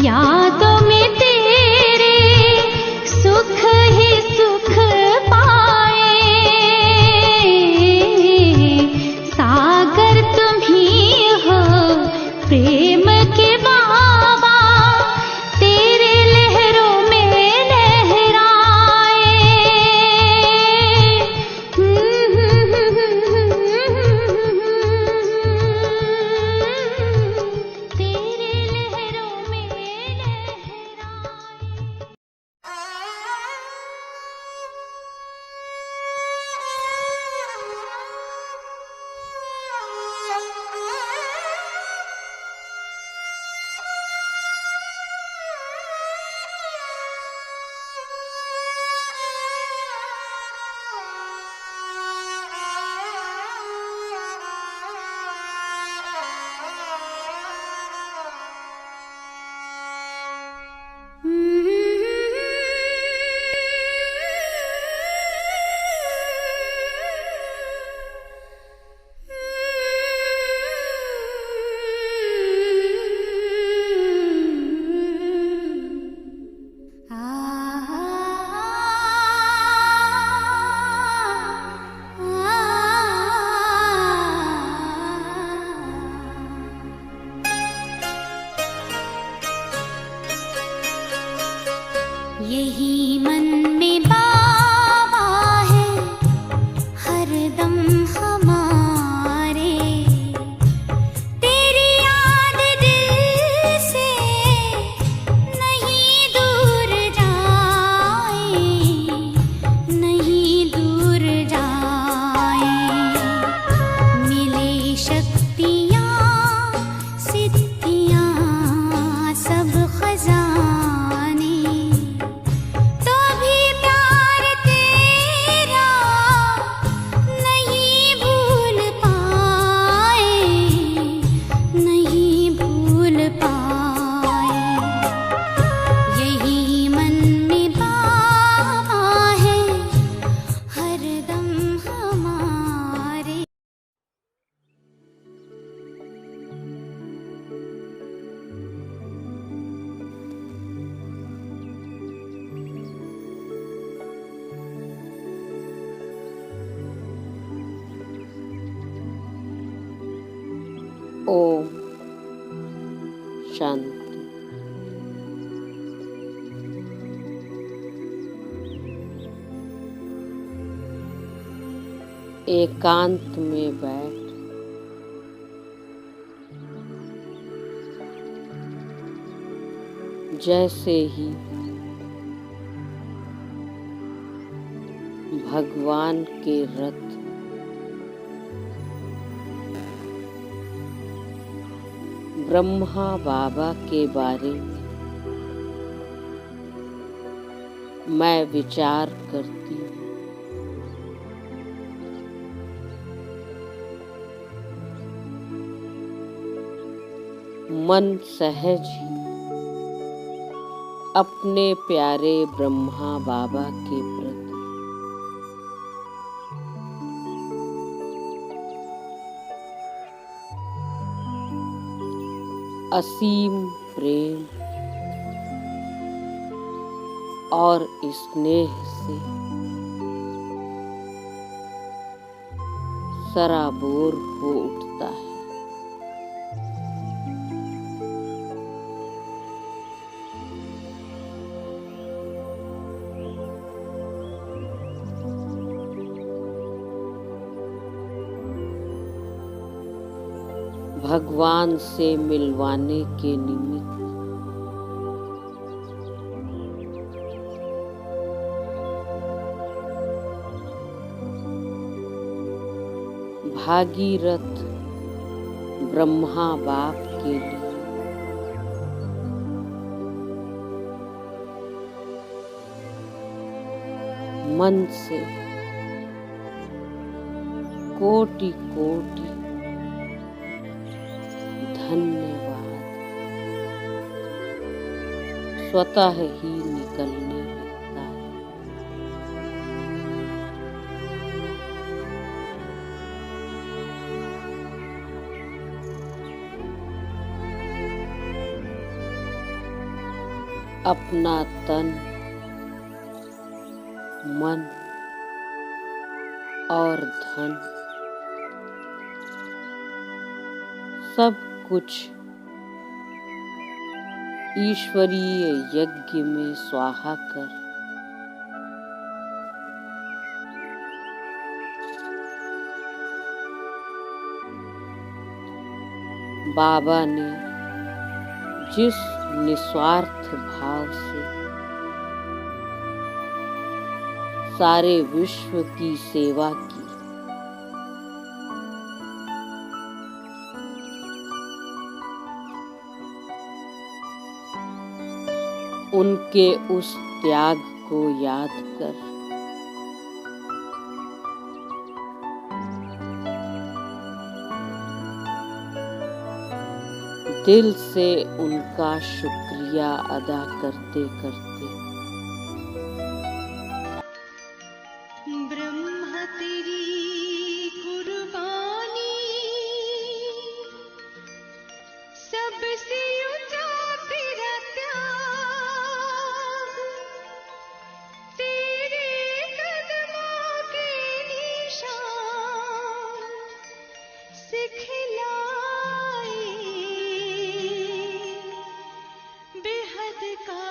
यादों में तेरे सुख ही सुख पाए, सागर तुम ही हो प्रेम के बाबा, तेरे लहरों में लहराए। तेरे लहरों में लहराए। यही मन में बाबा है हरदम हमारे, तेरी याद दिल से नहीं दूर जाए, नहीं दूर जाए। मिले शक्तियाँ सिद्धियाँ सब खजाने, तो भी प्यार तेरा नहीं भूल पाए, नहीं भूल पाए। यही मन में बाबा है हरदम हमारे। ओम शांति। एकांत में बैठ जैसे ही भगवान के रथ ब्रह्मा बाबा के बारे में मैं विचार करती हूँ, मन सहज ही अपने प्यारे ब्रह्मा बाबा के प्रति असीम प्रेम और स्नेह से सराबोर हो उठता है। भगवान से मिलवाने के निमित्त भागीरथ ब्रह्मा बाप के लिए मन से कोटि कोटि धन्यवाद स्वतः ही निकलने लगता है। अपना तन, मन और धन सब कुछ ईश्वरीय यज्ञ में स्वाहा कर बाबा ने जिस निस्वार्थ भाव से सारे विश्व की सेवा की, उनके उस त्याग को याद कर दिल से उनका शुक्रिया अदा करते करते ब्रह्मा तेरी कुर्बानी सबसे ऊंचा तेरा त्याग, तेरे कदमों के निशान सिखलाए बेहद का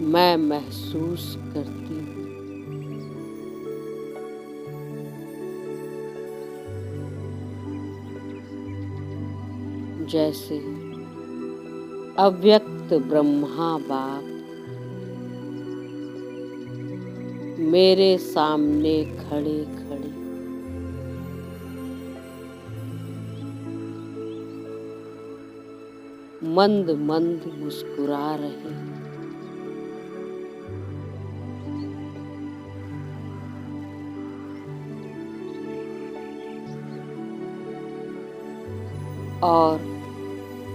मैं महसूस करती हूँ। जैसे अव्यक्त ब्रह्मा बाप मेरे सामने खड़े खड़े मंद मंद मुस्कुरा रहे। और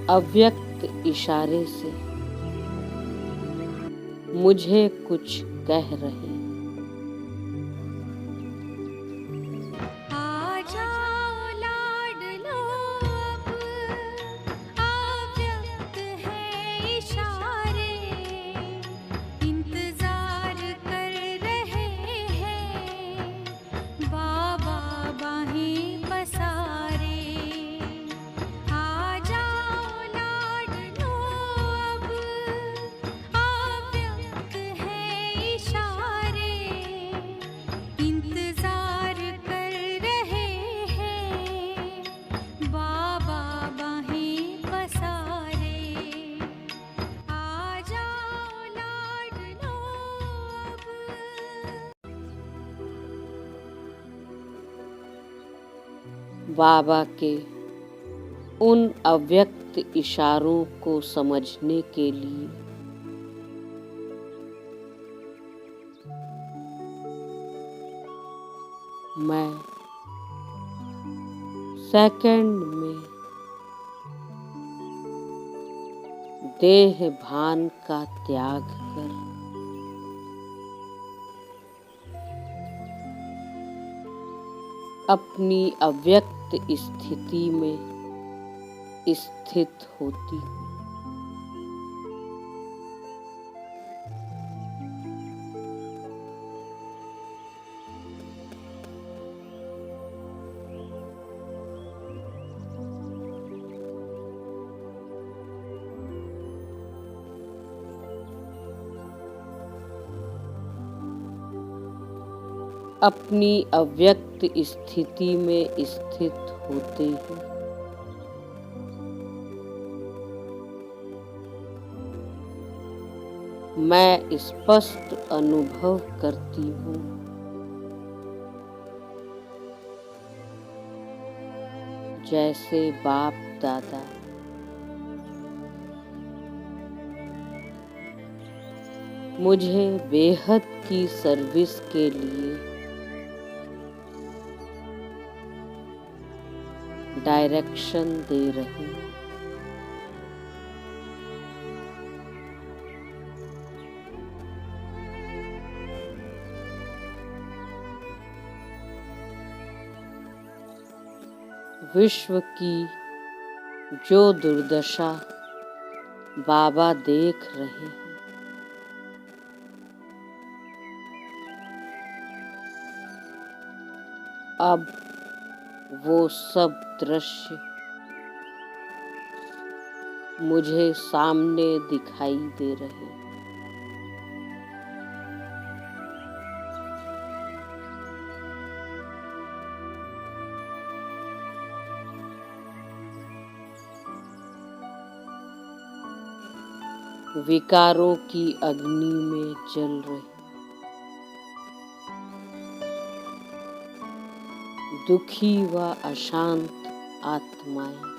अव्यक्त इशारे से मुझे कुछ कह रहे। आ जाओ लाडलो अब, अव्यक्त है इशारे, इंतजार कर रहे हैं बाबा बाहें पसारे। आ जाओ लाडलो अब, अव्यक्त है इशारे, इंतजार कर रहे हैं बाबा बाहें पसारे। आ जाओ लाडलो अब। बाबा के उन अव्यक्त इशारों को समझने के लिए मैं सेकंड में देह भान का त्याग कर अपनी अव्यक्त स्थिति में स्थित होती हूँ। अपनी अव्यक्त स्थिति में स्थित होते ही मैं स्पष्ट अनुभव करती हूँ जैसे बाप दादा मुझे बेहद की सर्विस के लिए डायरेक्शन दे रहे हैं। विश्व की जो दुर्दशा बाबा देख रहे हैं, अब वो सब दृश्य मुझे सामने दिखाई दे रहे हैं। विकारों की अग्नि में जल रही दुखी व अशांत आत्माएं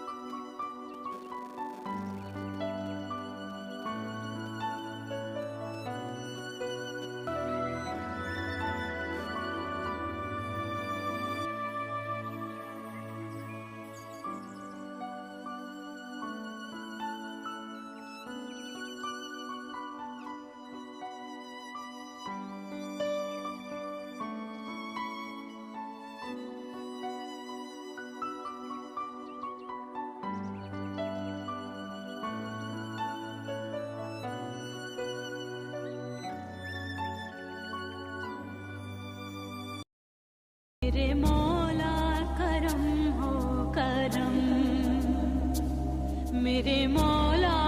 मेरे मौला करम हो करम, मेरे मौला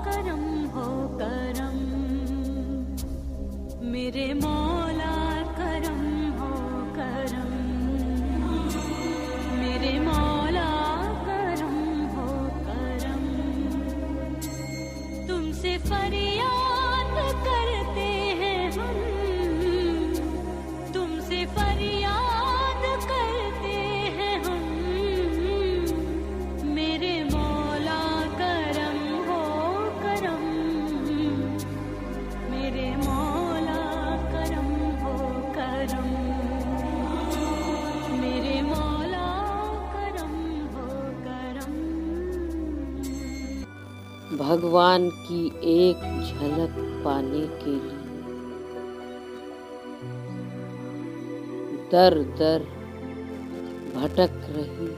करम हो करम। भगवान की एक झलक पाने के लिए दर दर भटक रही।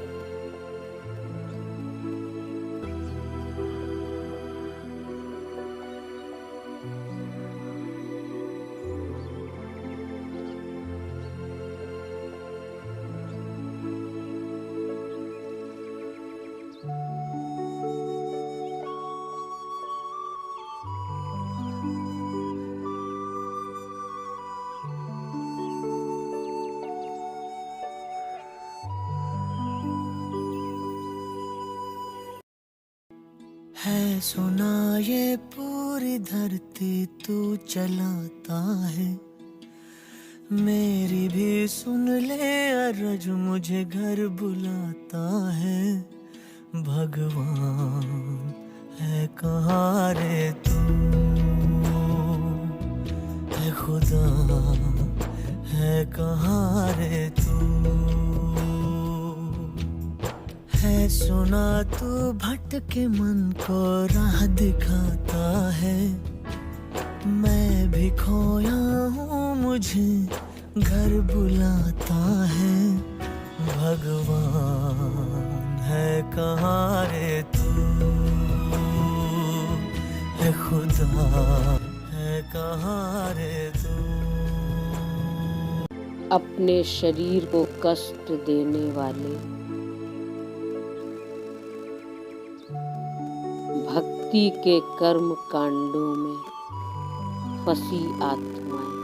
है सुना ये पूरी धरती तू चलाता है, मेरी भी सुन ले अरज मुझे घर बुलाता है। भगवान है कहाँ रे तू, है खुदा है कहाँ रे तू। है सुना तू भटके मन को राह दिखाता है, मैं भी खोया हूँ मुझे घर बुलाता है। भगवान है कहाँ रे तू, है खुदा है कहाँ रे तू। अपने शरीर को कष्ट देने वाले भक्ति के कर्म कांडों में फंसी आत्माएं,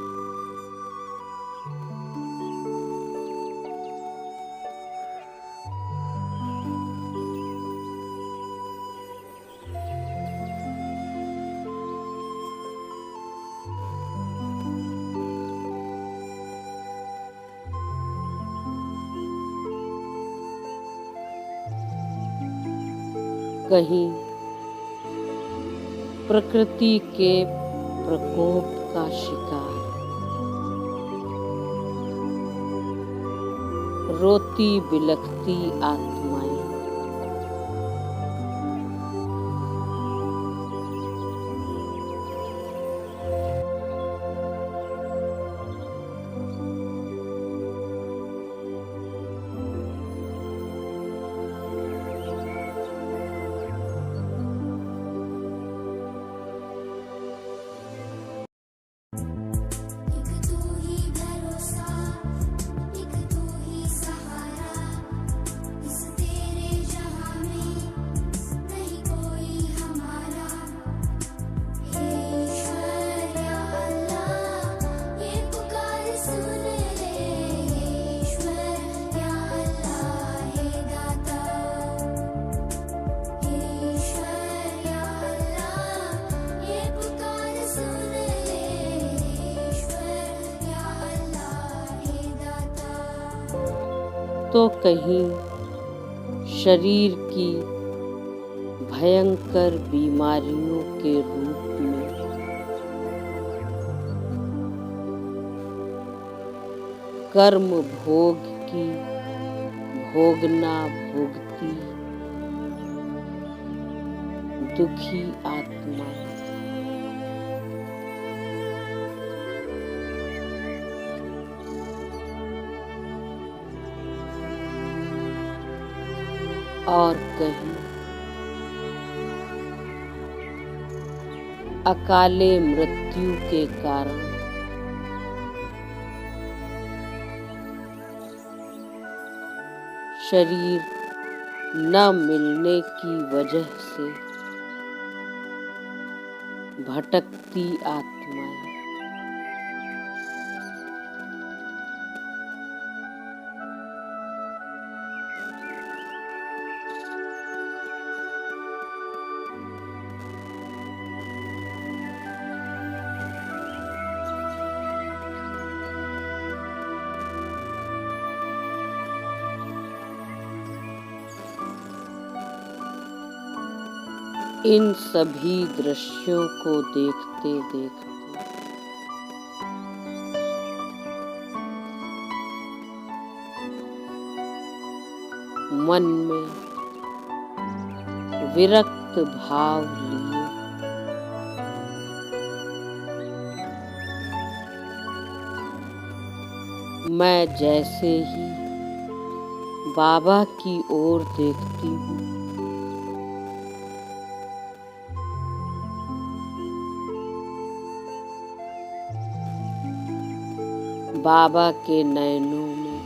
कहीं प्रकृति के प्रकोप का शिकार, रोती बिलखती आत्माएं, तो कहीं शरीर की भयंकर बीमारियों के रूप में कर्म भोग की भोगना भोगती दुखी आत्मा। और कहीं अकाले मृत्यु के कारण शरीर न मिलने की वजह से भटकती आत्माएं। इन सभी दृश्यों को देखते देखते मन में विरक्त भाव लिए मैं जैसे ही बाबा की ओर देखती हूँ, बाबा के नयनों में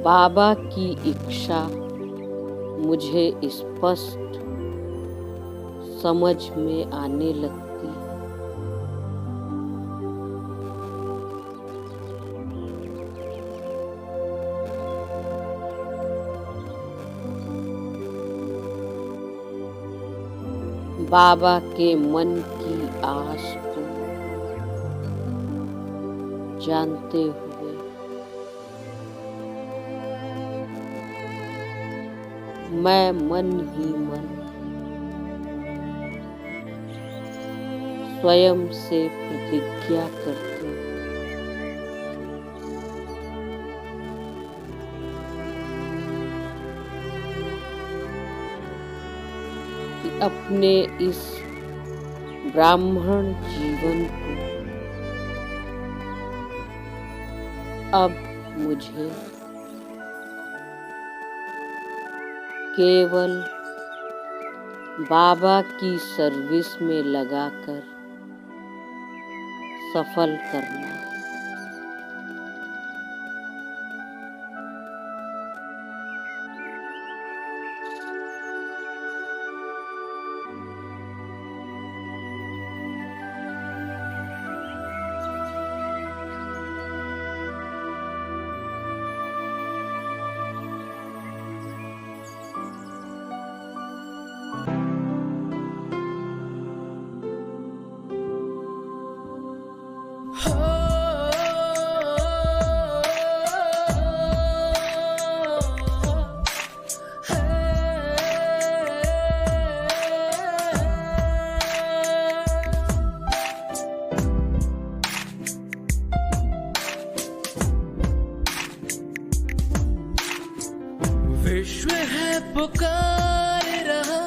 बाबा की इच्छा मुझे स्पष्ट समझ में आने लगती है। बाबा के मन की आस को जानते हुए मैं मन ही मन स्वयं से प्रतिज्ञा करती हूँ कि अपने इस ब्राह्मण जीवन को अब मुझे केवल बाबा की सर्विस में लगाकर सफल करना है। विश्व है पुकार रहा,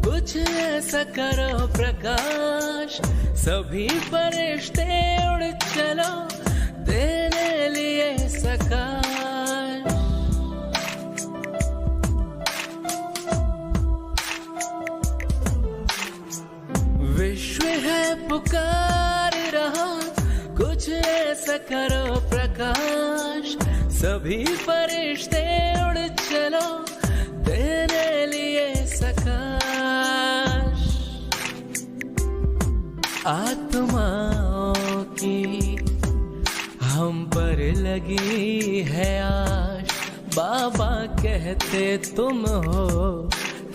कुछ ऐसा करो प्रकाश, सभी फरिश्ते उड़ चलो देने लिए सकाश। विश्व है पुकार रहा, कुछ ऐसा करो प्रकाश, सभी फरिश्ते उड़ चलो तेरे लिए सकाश। आत्माओं की हम पर लगी है आश, बाबा कहते तुम हो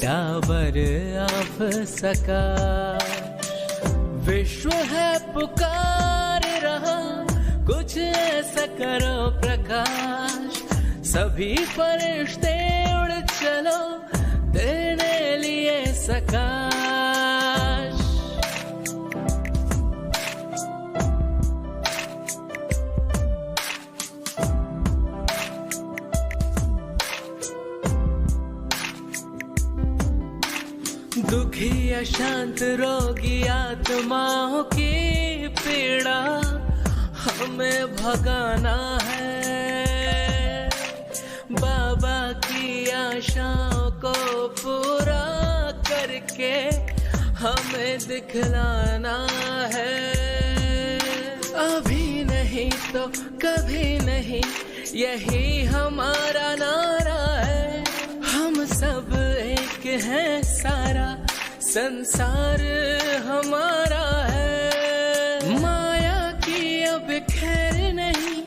टावर ऑफ सकाश। विश्व है पुकार रहा, कुछ ऐसा करो प्रकाश, सभी फरिश्ते उड़ चलो तेरे लिए सकाश। दुखी अशांत रोगी आत्माओं की पीड़ा हमें भगाना है, बाबा की आशाओं को पूरा करके हमें दिखलाना है। अभी नहीं तो कभी नहीं, यही हमारा नारा है। हम सब एक हैं, सारा संसार हमारा है। माया की अब खैर नहीं,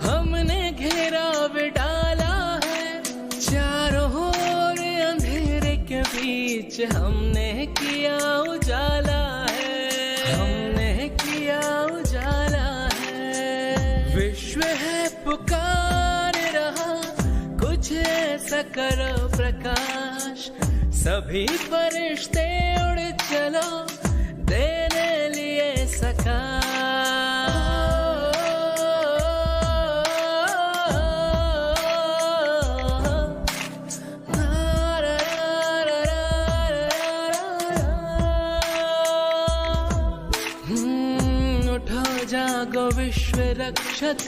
हमने घेराव डाला है। चारों ओर अंधेरे के बीच हमने किया उजाला है, हमने किया उजाला है। विश्व है पुकार रहा, कुछ ऐसा करो प्रकाश, सभी फरिश्ते उड़ चलो देने लिए सकाश। उठो जागो जागो विश्व रक्षक,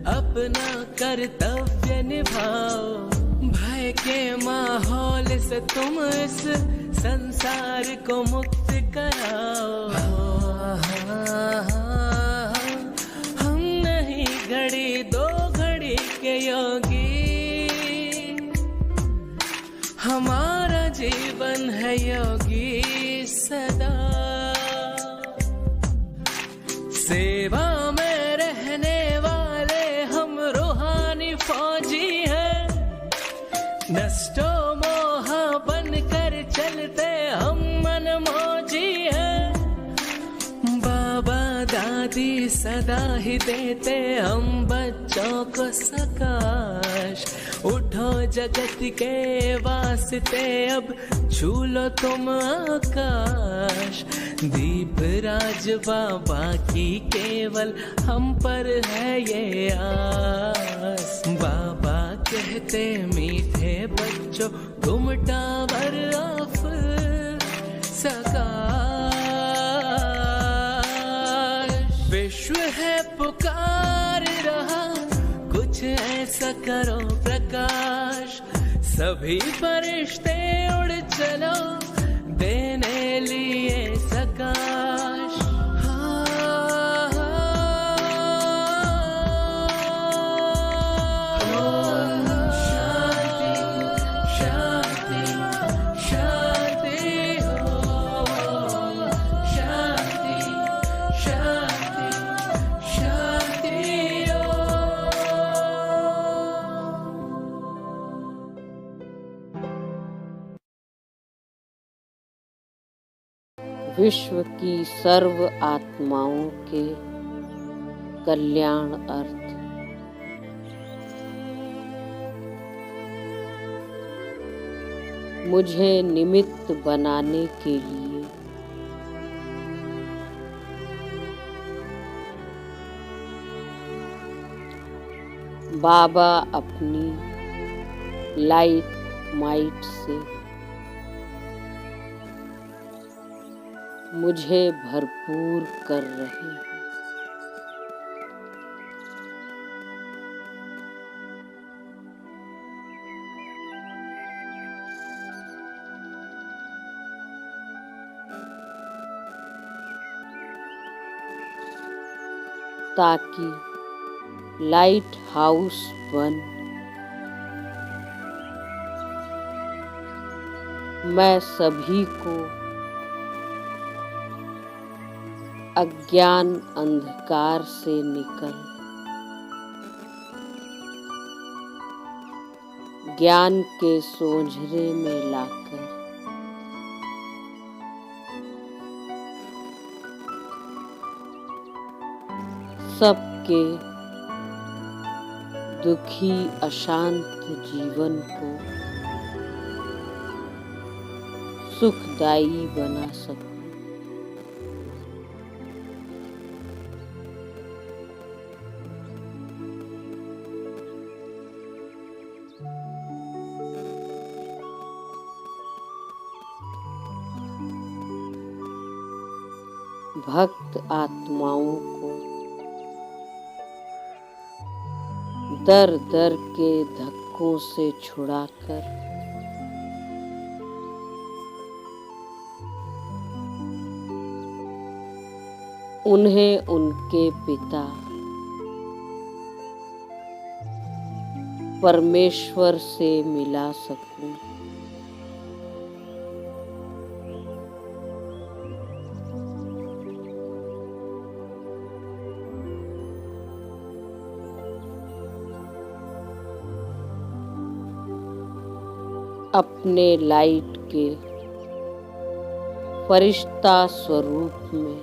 अपना कर्तव्य निभाओ। भय के माहौल से तुम इस संसार को मुक्त कराओ। हम नहीं घड़ी दो घड़ी के योगी, हमारा जीवन है योगी सदा। सेवा में रहने वाले हम रूहानी फौजी हैं, नष्टो मोह बनकर चलते हम मनमौजी हैं। बाबा दादी सदा ही देते हम बच्चों को सकाश। उठो जगत के वास्ते अब छू लो तुम आकाश। दीप राज बाबा की केवल हम पर है ये आस। बाबा कहते मीठे बच्चों तुम टावर ऑफ सकाश। विश्व है पुकार रहा, कुछ ऐसा करो प्रकाश। सभी फरिश्ते उड़ चलो देने लिए सकाश। शांति शांति शांति हो, शांति शांति शांति हो। विश्व की सर्व आत्माओं के कल्याण अर्थ। मुझे निमित्त बनाने के लिए बाबा अपनी लाइट माइट से मुझे भरपूर कर रहे हैं। ताकि लाइट हाउस बन मैं सभी को अज्ञान अंधकार से निकल ज्ञान के सोझरे में लाकर सबके दुखी अशांत जीवन को सुखदायी बना सकूं। भक्त आत्माओं को दर दर के धक्कों से छुड़ाकर उन्हें उनके पिता परमेश्वर से मिला सकूं। अपने लाइट के फरिश्ता स्वरूप में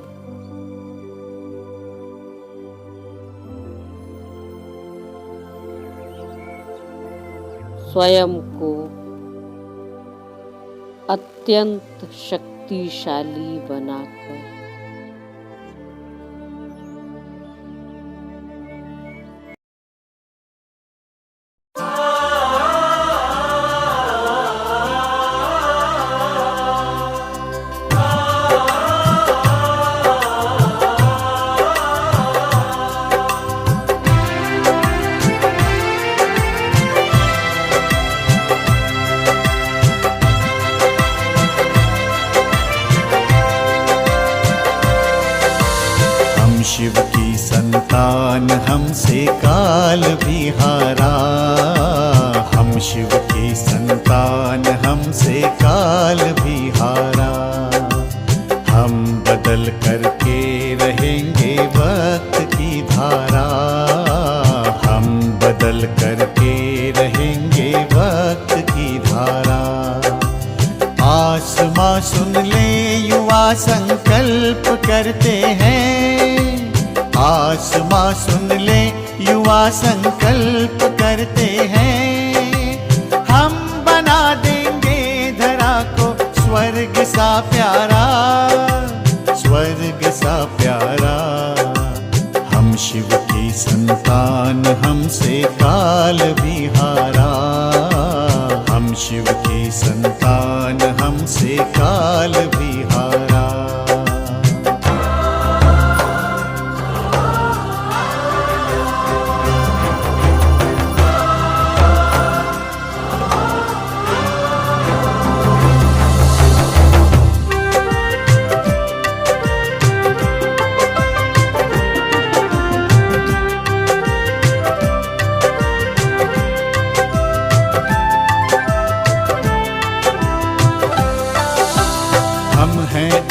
स्वयं को अत्यंत शक्तिशाली बनाकर संतान हमसे काल भी हारा। हम शिव की संतान हमसे काल भी हारा। हम बदल करके रहेंगे वक्त की धारा। हम बदल करके रहेंगे वक्त की धारा। आसमां सुन ले युवा संकल्प करते हैं। आसमां सुन ले युवा संकल्प करते हैं। हम बना देंगे धरा को स्वर्ग सा प्यारा। स्वर्ग सा प्यारा। हम शिव की संतान हमसे काल भी हारा। हम शिव की संतान हमसे काल भी हारा।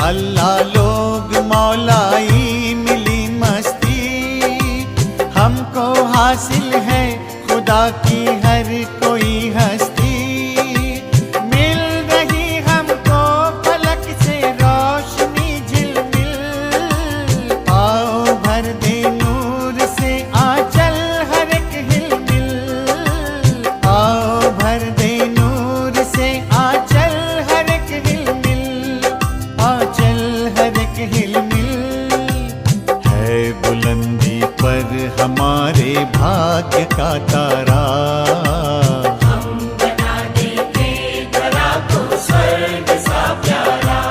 अल्लाह लोग मौलाई मिली मस्ती। हमको हासिल है खुदा की हर कोई हस्ती। मिल रही हमको फलक से रोशनी झिलमिल। आओ भर दे नूर से आंचल हर एक हिलमिल। आओ भर दे नूर से आंचल हर एक हिलमिल। आंचल हर एक हिलमिल। है बुलंदी पर हमारे भाग्य का तारा। हम बना देंगे धरा को स्वर्ग सा प्यारा।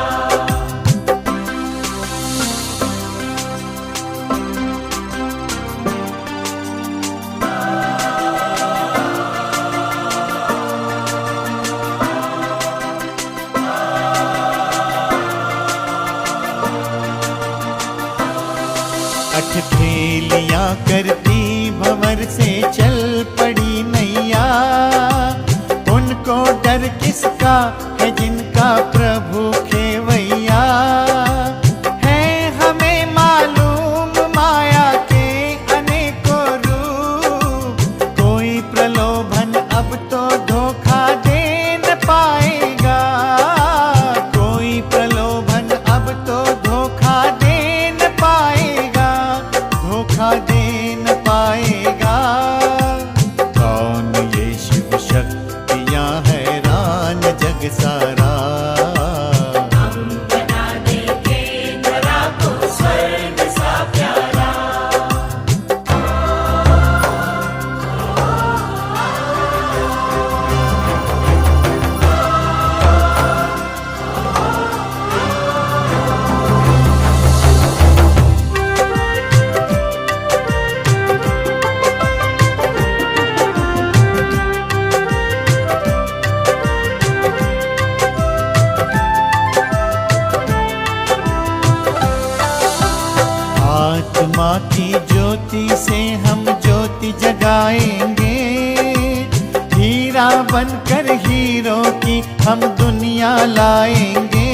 अठखेलियां करती भंवर से चल पड़ी नैया। उनको डर किसका है जिनका प्रभु खेवैया। है हमें मालूम माया के अनेकों रूप। कोई प्रलोभन अब तो धोखा दे न पाएगा। कोई प्रलोभन अब तो धोखा दे न पाएगा। धोखा दे न पाएगा। कौन ये शिव शक्तियां हैरान जग सारा। हम बना देंगे धरा को स्वर्ग सा प्यारा। आत्मा की ज्योति से हम ज्योति जगाएंगे। हीरा बनकर हीरो की हम दुनिया लाएंगे।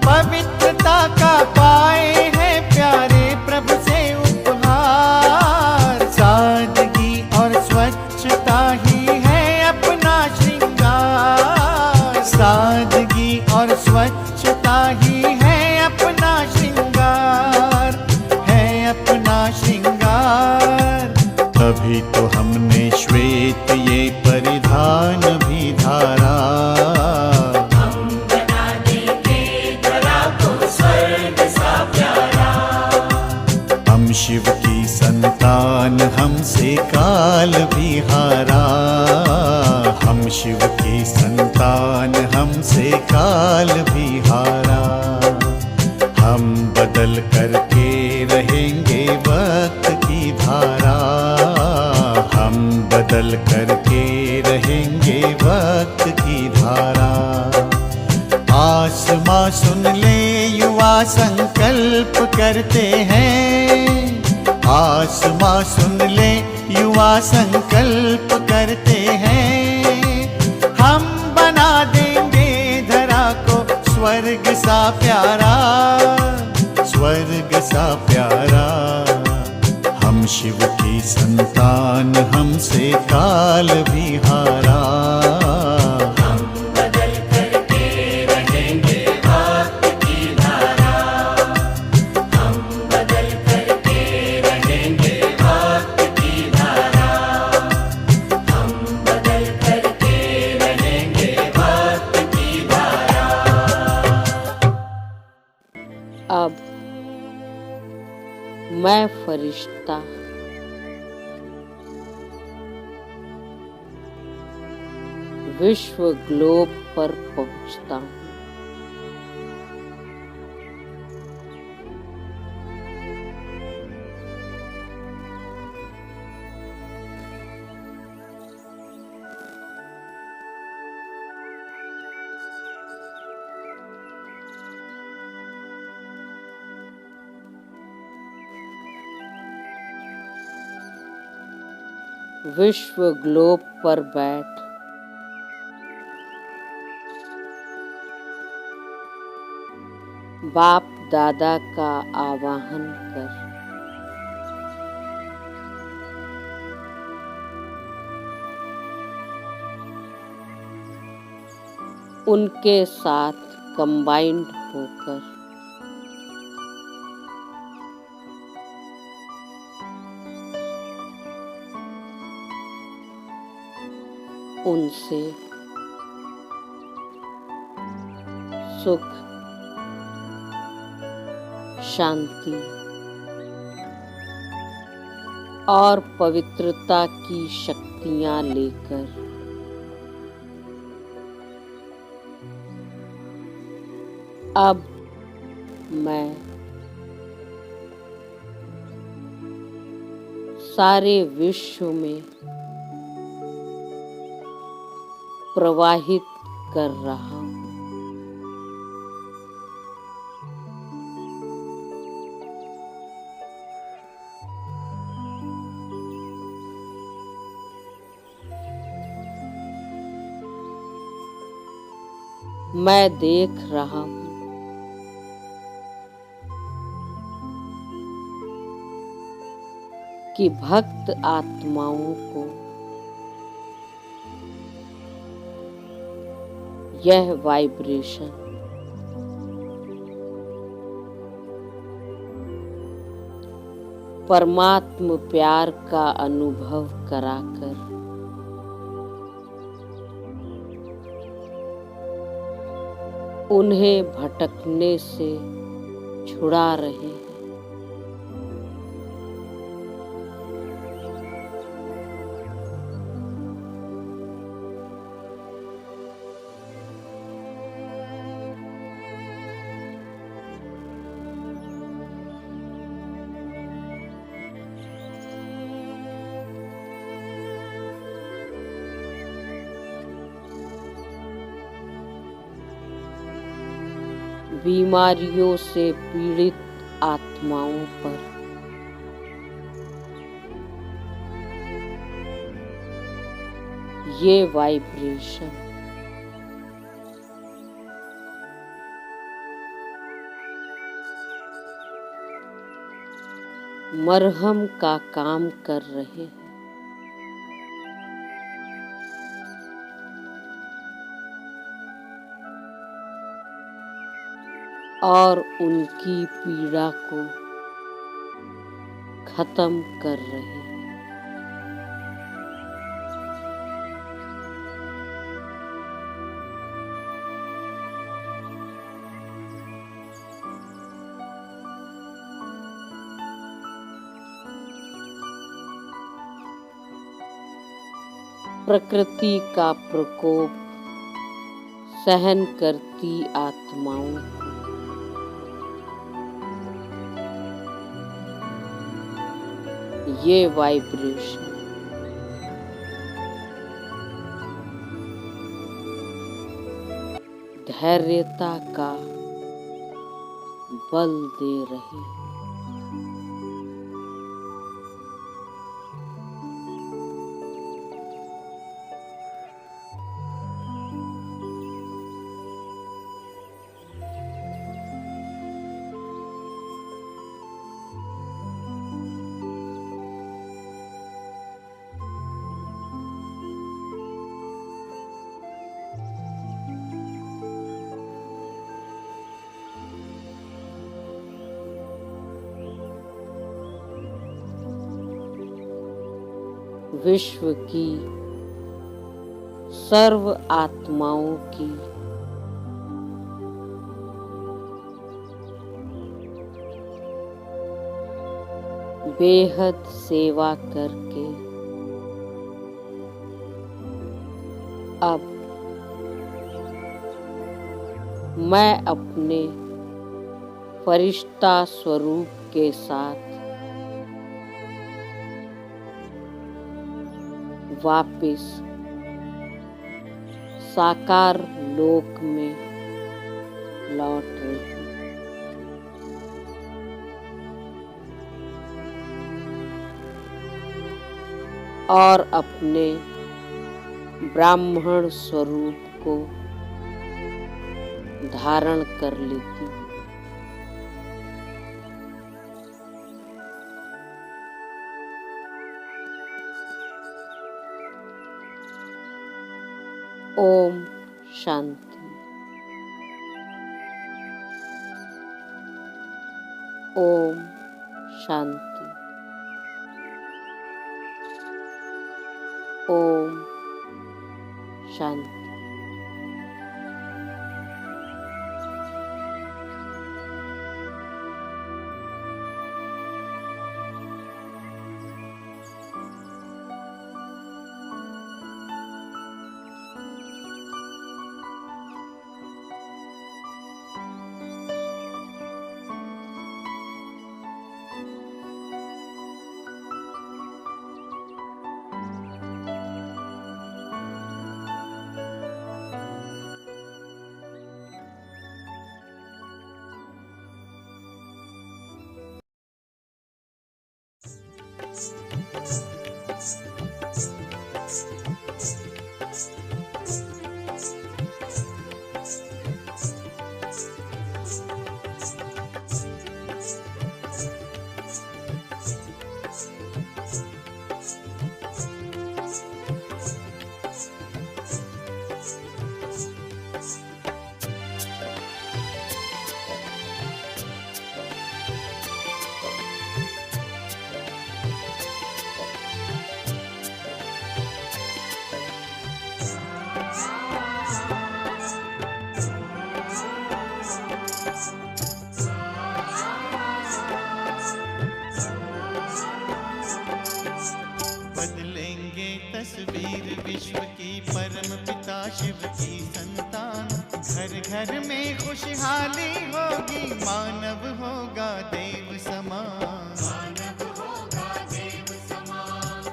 पवित्रता का पाए हैं प्यारे प्रभु से उपहार। सादगी और स्वच्छता ही है अपना श्रृंगार। सादगी और स्वच्छता ही है अपना श्रृंगार। है अपना श्रृंगार। तभी तो हमने श्वेत ये परिधान भी धारा। हम बना देंगे धरा को स्वर्ग सा प्यारा। हम शिव की संतान हमसे काल भी हारा। हम शिव की संतान हमसे काल भी हारा। हम बदल करके रहेंगे वक्त की धारा। हम बदल करके रहेंगे वक्त की धारा। आसमां सुन ले युवा संकल्प करते हैं। आसमां सुन ले, युवा संकल्प करते हैं, हम बना देंगे धरा को स्वर्ग सा प्यारा, स्वर्ग सा प्यारा। हम शिव की संतान, हमसे काल भी हारा। अब मैं फरिश्ता विश्व ग्लोब पर पहुंचता हूँ। विश्व ग्लोब पर बैठ बाप दादा का आवाहन कर, उनके साथ कंबाइंड होकर उनसे सुख, शांति और पवित्रता की शक्तियां लेकर अब मैं सारे विश्व में प्रवाहित कर रहा हूँ। मैं देख रहा हूँ कि भक्त आत्माओं को यह वाइब्रेशन परमात्म प्यार का अनुभव कराकर उन्हें भटकने से छुड़ा रहे हैं। बीमारियों से पीड़ित आत्माओं पर ये वाइब्रेशन मरहम का काम कर रहे हैं। और उनकी पीड़ा को खत्म कर रहे हैं। प्रकृति का प्रकोप सहन करती आत्माओं को ये वाइब्रेशन धैर्यता का बल दे रहे हैं। विश्व की सर्व आत्माओं की बेहद सेवा करके अब मैं अपने फरिश्ता स्वरूप के साथ वापिस साकार लोक में लौट रही हूँ। और अपने ब्राह्मण स्वरूप को धारण कर लेती हूँ। ओम शांति। ओम शांति। ओम शांति। तस्वीर विश्व की परम पिता शिव की संतान। घर घर में खुशहाली होगी, मानव होगा देव समान। मानव होगा देव समान।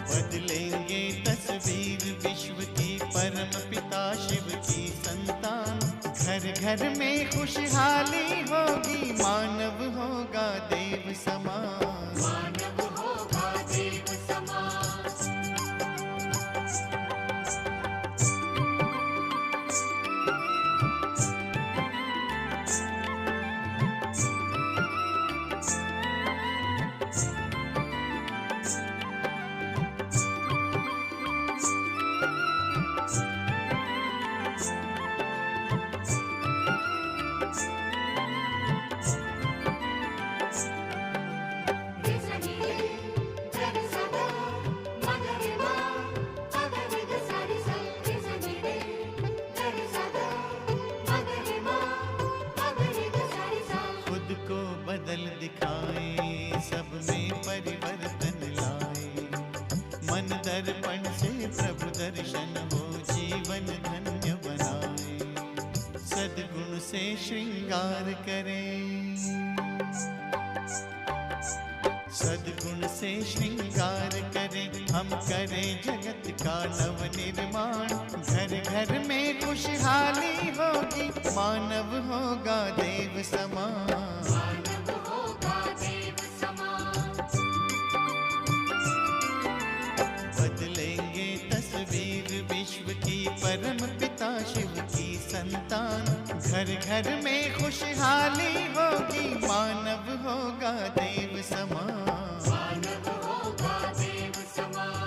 बदलेंगे तस्वीर विश्व की परम पिता शिव की संतान। घर घर में खुशहाली होगी, मानव होगा देव समान। मानव होगा देव समान। दिखाए सब में परिवर्तन लाए। मन दर्पण से प्रभु दर्शन हो, जीवन धन्य बनाए। सद्गुण से श्रृंगार करें, सद्गुण से श्रृंगार करें। हम करें जगत का नव निर्माण। घर घर में खुशहाली होगी, मानव होगा देव समान। बदलेंगे तस्वीर विश्व की परम पिता शिव की संतान। घर घर में खुशहाली होगी, मानव होगा देव समान। मानव होगा देव समान।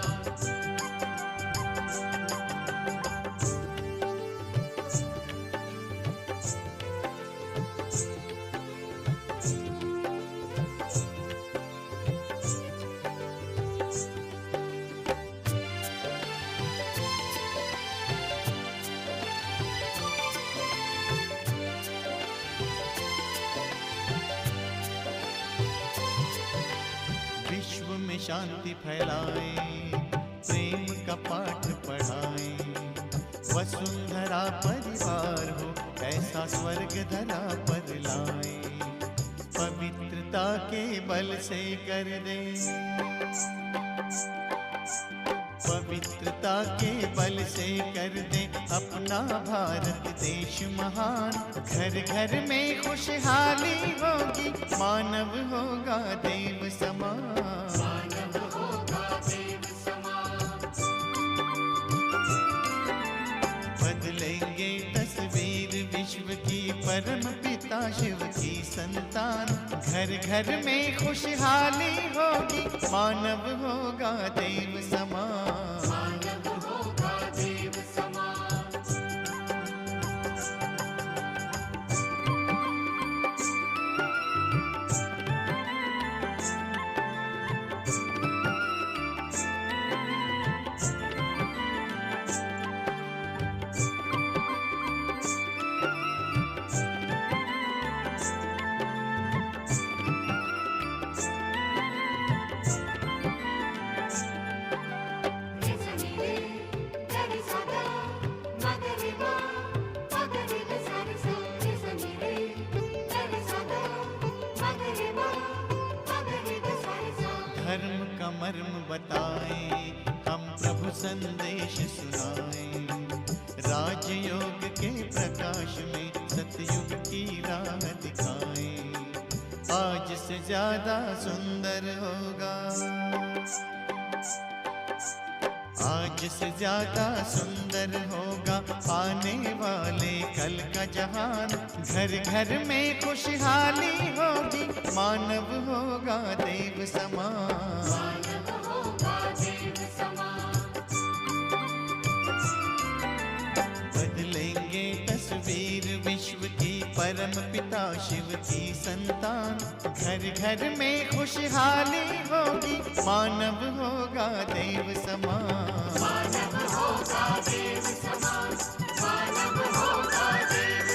शांति फैलाए, प्रेम का पाठ पढ़ाए। वसुंधरा परिवार हो, ऐसा स्वर्ग धरा पर लाए। पवित्रता के बल से कर दे, पवित्रता के बल से कर दे अपना भारत देश महान। घर घर में खुशहाली होगी, मानव होगा देव समान। मानव होगा देव समान। बदलेंगे तस्वीर विश्व की, परम पिता शिव की संतान। घर घर में खुशहाली होगी, मानव होगा देव समान। मानव होगा देव समान। धर्म का मर्म बताए, हम प्रभु संदेश सुनाए। राजयोग के प्रकाश में सतयुग की राह दिखाए। आज से ज्यादा सुंदर होगा, आज से ज्यादा सुंदर होगा आने वाले कल का जहान। घर घर में खुशहाली होगी, मानव होगा देव समान। मानव होगा देव समान। बदलेंगे तस्वीर विश्व की, परम पिता शिव की संतान। घर घर में खुशहाली होगी, मानव होगा देव समान। मानव होगा देव समान। मानव होगा देव